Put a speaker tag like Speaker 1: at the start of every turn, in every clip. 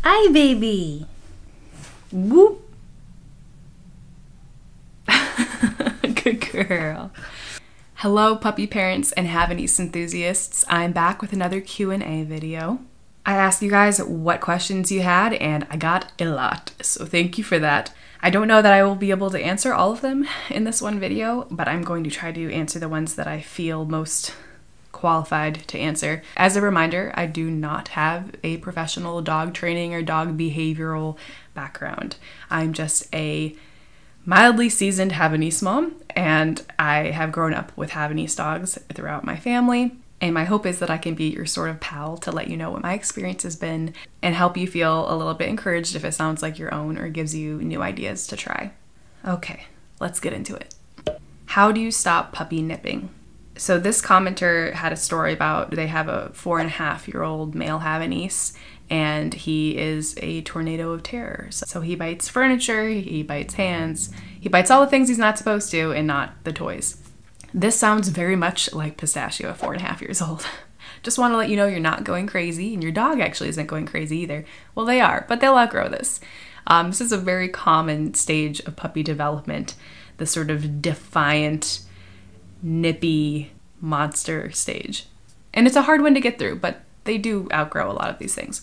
Speaker 1: Hi, baby. Whoop. Good girl. Hello, puppy parents and Havanese enthusiasts. I'm back with another Q&A video. I asked you guys what questions you had, and I got a lot, so thank you for that. I don't know that I will be able to answer all of them in this one video, but I'm going to try to answer the ones that I feel most qualified to answer. As a reminder, I do not have a professional dog training or dog behavioral background. I'm just a mildly seasoned Havanese mom, and I have grown up with Havanese dogs throughout my family. And my hope is that I can be your sort of pal to let you know what my experience has been and help you feel a little bit encouraged if it sounds like your own or gives you new ideas to try. Okay, let's get into it. How do you stop puppy nipping? So this commenter had a story about they have a 4.5-year-old male Havanese, and he is a tornado of terror. So he bites furniture, he bites hands, he bites all the things he's not supposed to and not the toys. This sounds very much like Pistachio at 4.5 years old. Just want to let you know you're not going crazy, and your dog actually isn't going crazy either. Well, they are, but they'll outgrow this. This is a very common stage of puppy development, the sort of defiant, nippy monster stage. And it's a hard one to get through, but they do outgrow a lot of these things.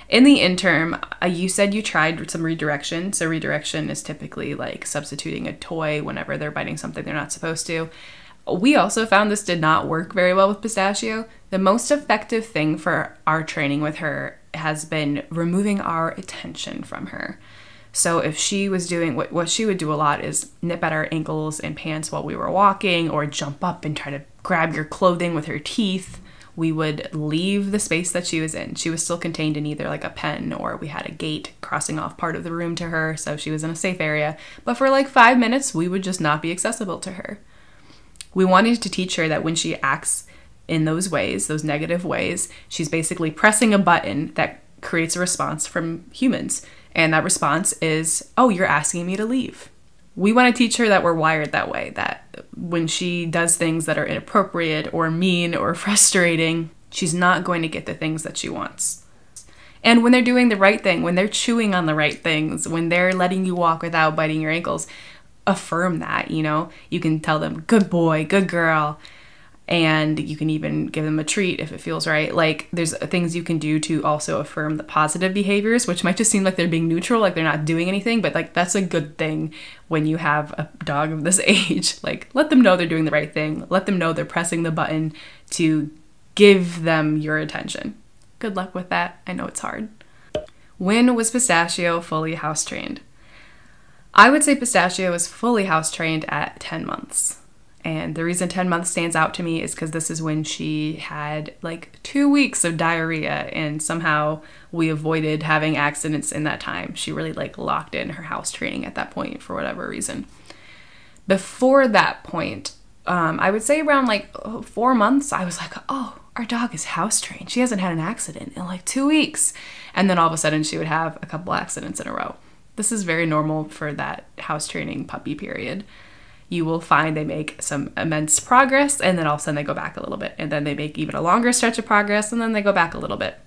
Speaker 1: In the interim, you said you tried some redirection. So redirection is typically like substituting a toy whenever they're biting something they're not supposed to. We also found this did not work very well with Pistachio. The most effective thing for our training with her has been removing our attention from her. So if she was doing, what she would do a lot is nip at our ankles and pants while we were walking, or jump up and try to grab your clothing with her teeth. We would leave the space that she was in. She was still contained in either like a pen, or we had a gate crossing off part of the room to her, so she was in a safe area. But for like 5 minutes, we would just not be accessible to her. We wanted to teach her that when she acts in those ways, those negative ways, she's basically pressing a button that creates a response from humans. And that response is, oh, you're asking me to leave. We want to teach her that we're wired that way, that when she does things that are inappropriate or mean or frustrating, she's not going to get the things that she wants. And when they're doing the right thing, when they're chewing on the right things, when they're letting you walk without biting your ankles, affirm that, you know? You can tell them, good boy, good girl. And you can even give them a treat if it feels right. Like, there's things you can do to also affirm the positive behaviors, which might just seem like they're being neutral, like they're not doing anything, but like that's a good thing when you have a dog of this age. Like, let them know they're doing the right thing. Let them know they're pressing the button to give them your attention. Good luck with that. I know it's hard. When was Pistachio fully house trained? I would say Pistachio was fully house trained at 10 months. And the reason 10 months stands out to me is because this is when she had like 2 weeks of diarrhea, and somehow we avoided having accidents in that time. She really like locked in her house training at that point for whatever reason. Before that point, I would say around like 4 months, I was like, oh, our dog is house trained. She hasn't had an accident in like 2 weeks. And then all of a sudden she would have a couple accidents in a row. This is very normal for that house training puppy period. You will find they make some immense progress, and then all of a sudden they go back a little bit, and then they make even a longer stretch of progress, and then they go back a little bit.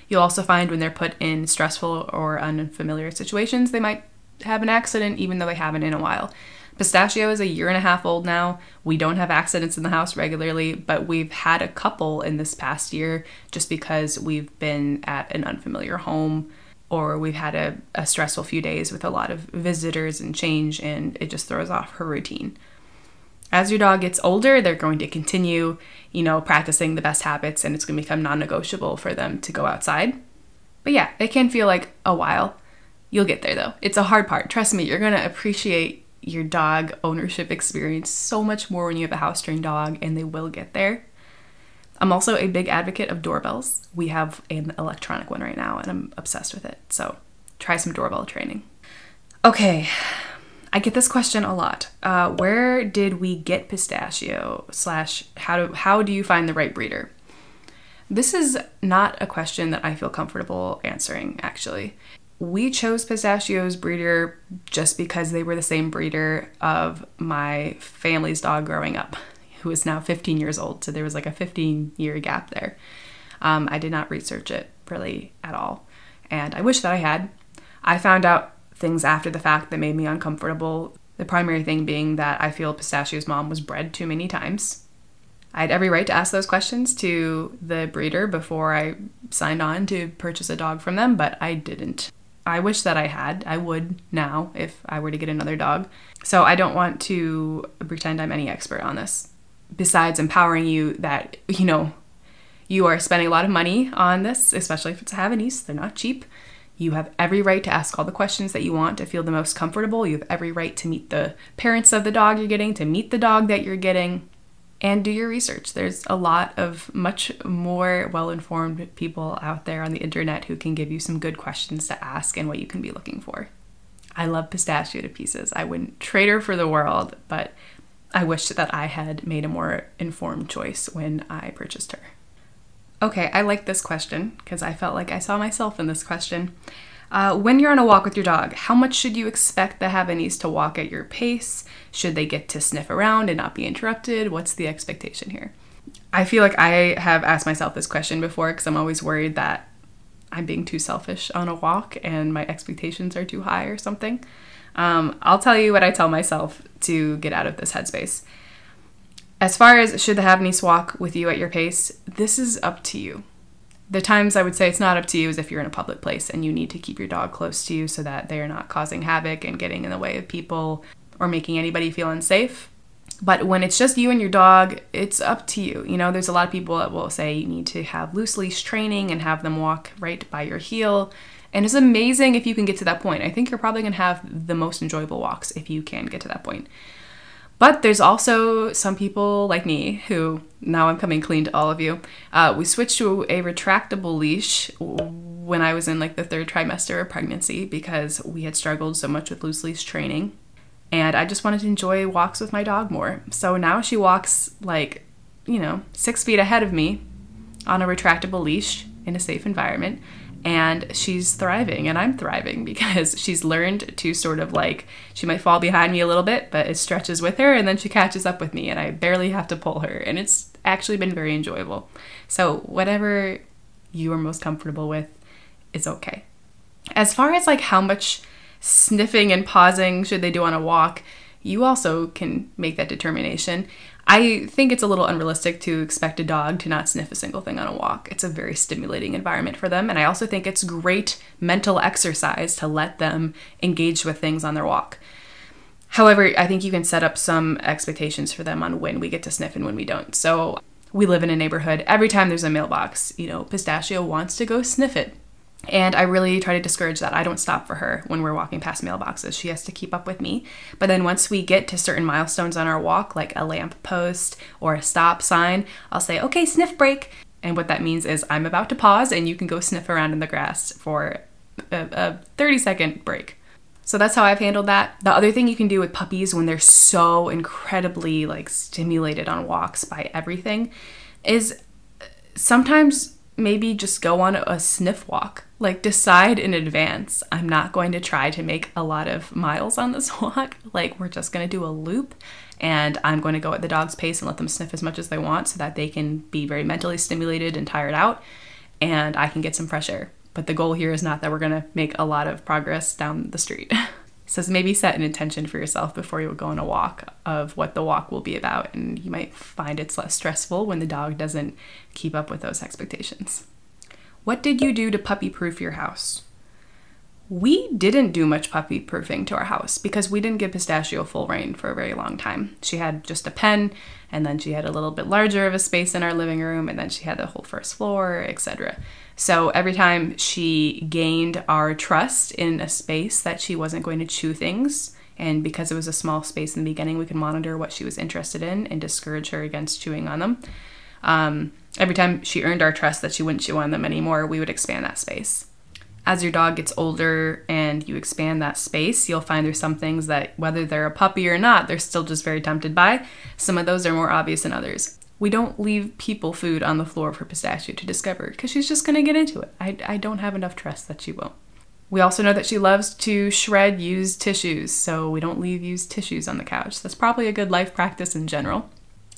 Speaker 1: You'll also find when they're put in stressful or unfamiliar situations, they might have an accident even though they haven't in a while. Pistachio is 1.5 years old now. We don't have accidents in the house regularly, but we've had a couple in this past year just because we've been at an unfamiliar home, or we've had a stressful few days with a lot of visitors and change, and it just throws off her routine. As your dog gets older, they're going to continue, practicing the best habits, and it's going to become non-negotiable for them to go outside. But yeah, it can feel like a while. You'll get there though. It's a hard part. Trust me, you're going to appreciate your dog ownership experience so much more when you have a house-trained dog, and they will get there. I'm also a big advocate of doorbells. We have an electronic one right now, and I'm obsessed with it. So try some doorbell training. Okay, I get this question a lot. Where did we get Pistachio? / how do you find the right breeder? This is not a question that I feel comfortable answering, actually. We chose Pistachio's breeder just because they were the same breeder of my family's dog growing up, who is now 15 years old. So there was like a 15-year gap there. I did not research it really at all. and I wish that I had. I found out things after the fact that made me uncomfortable. The primary thing being that I feel Pistachio's mom was bred too many times. I had every right to ask those questions to the breeder before I signed on to purchase a dog from them, but I didn't. I wish that I had. I would now if I were to get another dog. So I don't want to pretend I'm any expert on this. Besides empowering you that, you are spending a lot of money on this, especially if it's a Havanese. They're not cheap. You have every right to ask all the questions that you want to feel the most comfortable. You have every right to meet the parents of the dog you're getting, to meet the dog that you're getting, and do your research. There's a lot of much more well-informed people out there on the internet who can give you some good questions to ask and what you can be looking for. I love Pistachio to pieces. I wouldn't trade her for the world, but I wish that I had made a more informed choice when I purchased her. Okay, I like this question because I felt like I saw myself in this question. When you're on a walk with your dog, how much should you expect the Havanese to walk at your pace? Should they get to sniff around and not be interrupted? What's the expectation here? I feel like I have asked myself this question before because I'm always worried that I'm being too selfish on a walk and my expectations are too high or something. I'll tell you what I tell myself to get out of this headspace. As far as should the Havanese walk with you at your pace, this is up to you. The times I would say it's not up to you is if you're in a public place and you need to keep your dog close to you so that they are not causing havoc and getting in the way of people or making anybody feel unsafe. But when it's just you and your dog, it's up to you. There's a lot of people that will say you need to have loose leash training and have them walk right by your heel. And it's amazing if you can get to that point. I think you're probably going to have the most enjoyable walks if you can get to that point. But there's also some people like me who, now I'm coming clean to all of you, we switched to a retractable leash when I was in the 3rd trimester of pregnancy because we had struggled so much with loose leash training. And I just wanted to enjoy walks with my dog more. So now she walks 6 feet ahead of me on a retractable leash in a safe environment. And she's thriving and I'm thriving because she's learned to sort of she might fall behind me a little bit, but it stretches with her and then she catches up with me and I barely have to pull her. And it's actually been very enjoyable. So whatever you are most comfortable with is okay. As far as how much sniffing and pausing should they do on a walk, you also can make that determination. I think it's a little unrealistic to expect a dog to not sniff a single thing on a walk. It's a very stimulating environment for them, and I also think it's great mental exercise to let them engage with things on their walk. However, I think you can set up some expectations for them on when we get to sniff and when we don't. So we live in a neighborhood. Every time there's a mailbox, Pistachio wants to go sniff it. And I really try to discourage that. I don't stop for her when we're walking past mailboxes. She has to keep up with me. But then once we get to certain milestones on our walk, like a lamp post or a stop sign, I'll say, okay, sniff break. And what that means is I'm about to pause and you can go sniff around in the grass for a 30-second break. So that's how I've handled that. The other thing you can do with puppies when they're so incredibly stimulated on walks by everything is sometimes maybe just go on a sniff walk. Decide in advance, I'm not going to try to make a lot of miles on this walk. We're just going to do a loop and I'm going to go at the dog's pace and let them sniff as much as they want so that they can be very mentally stimulated and tired out and I can get some fresh air. But the goal here is not that we're going to make a lot of progress down the street. So maybe set an intention for yourself before you go on a walk of what the walk will be about, and you might find it's less stressful when the dog doesn't keep up with those expectations. What did you do to puppy-proof your house? We didn't do much puppy-proofing to our house because we didn't give Pistachio full rein for a very long time. She had just a pen, and then she had a little bit larger of a space in our living room, and then she had the whole first floor, etc. So every time she gained our trust in a space that she wasn't going to chew things, and because it was a small space in the beginning, we could monitor what she was interested in and discourage her against chewing on them. Every time she earned our trust that she wouldn't chew on them anymore, we would expand that space. As your dog gets older and you expand that space, you'll find there's some things that, whether they're a puppy or not, they're still just very tempted by. Some of those are more obvious than others. We don't leave people food on the floor for Pistachio to discover because she's just going to get into it. I don't have enough trust that she won't. We also know that she loves to shred used tissues, so we don't leave used tissues on the couch. That's probably a good life practice in general.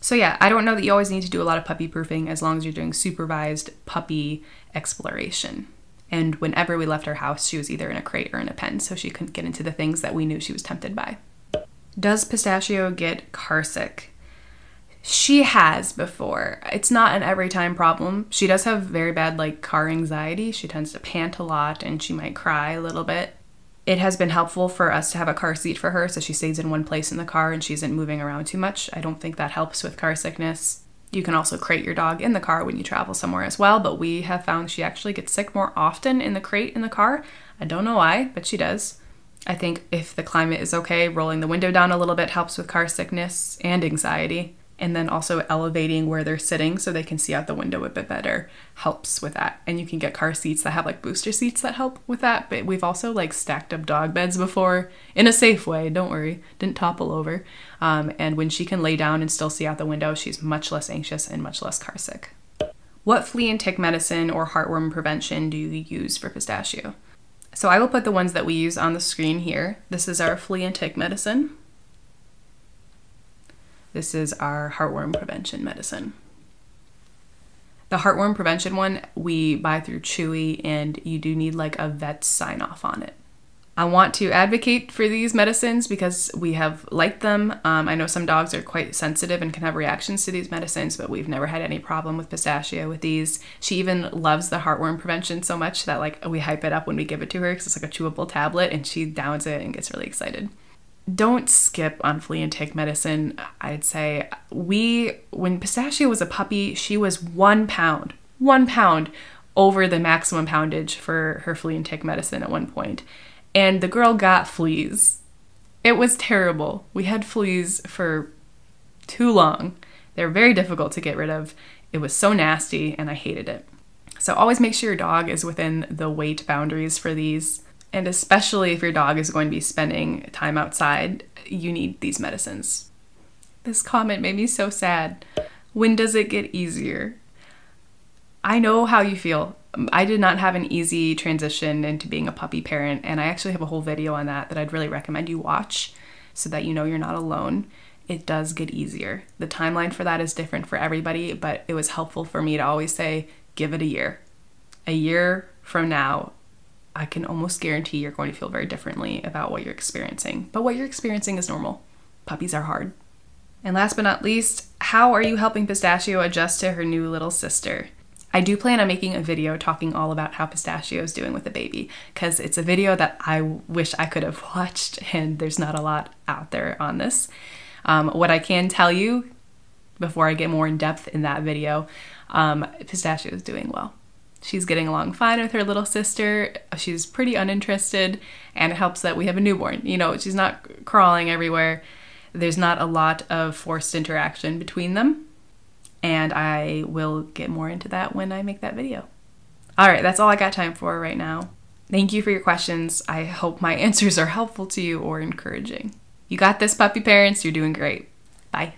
Speaker 1: So yeah, I don't know that you always need to do a lot of puppy proofing as long as you're doing supervised puppy exploration. And whenever we left our house, she was either in a crate or in a pen, so she couldn't get into the things that we knew she was tempted by. Does Pistachio get car sick? She has before. It's not an every time problem. She does have very bad like car anxiety. She tends to pant a lot and she might cry a little bit. It has been helpful for us to have a car seat for her so she stays in one place in the car and she isn't moving around too much. I don't think that helps with car sickness. You can also crate your dog in the car when you travel somewhere as well, but we have found she actually gets sick more often in the crate in the car. I don't know why, but she does. I think if the climate is okay, rolling the window down a little bit helps with car sickness and anxiety. And then also elevating where they're sitting so they can see out the window a bit better helps with that. And you can get car seats that have like booster seats that help with that. But we've also like stacked up dog beds before in a safe way. Don't worry, didn't topple over. And when she can lay down and still see out the window, she's much less anxious and much less car sick. What flea and tick medicine or heartworm prevention do you use for Pistachio? So I will put the ones that we use on the screen here. This is our flea and tick medicine. This is our heartworm prevention medicine. The heartworm prevention one we buy through Chewy, and you do need like a vet's sign off on it. I want to advocate for these medicines because we have liked them. I know some dogs are quite sensitive and can have reactions to these medicines, but we've never had any problem with Pistachio with these. She even loves the heartworm prevention so much that like we hype it up when we give it to her because it's like a chewable tablet and she downs it and gets really excited. Don't skip on flea and tick medicine. I'd say when Pistachio was a puppy, she was 1 pound over the maximum poundage for her flea and tick medicine at one point. And the girl got fleas. It was terrible. We had fleas for too long. They're very difficult to get rid of. It was so nasty and I hated it. So always make sure your dog is within the weight boundaries for these. And especially if your dog is going to be spending time outside, you need these medicines. This comment made me so sad. When does it get easier? I know how you feel. I did not have an easy transition into being a puppy parent, and I actually have a whole video on that I'd really recommend you watch so that you know you're not alone. It does get easier. The timeline for that is different for everybody, but it was helpful for me to always say, give it a year. A year from now, I can almost guarantee you're going to feel very differently about what you're experiencing. But what you're experiencing is normal. Puppies are hard. And last but not least, how are you helping Pistachio adjust to her new little sister? I do plan on making a video talking all about how Pistachio is doing with the baby, because it's a video that I wish I could have watched and there's not a lot out there on this. What I can tell you before I get more in depth in that video, Pistachio is doing well. She's getting along fine with her little sister. She's pretty uninterested, and it helps that we have a newborn. You know, she's not crawling everywhere. There's not a lot of forced interaction between them, and I will get more into that when I make that video. All right, that's all I got time for right now. Thank you for your questions. I hope my answers are helpful to you or encouraging. You got this, puppy parents. You're doing great. Bye.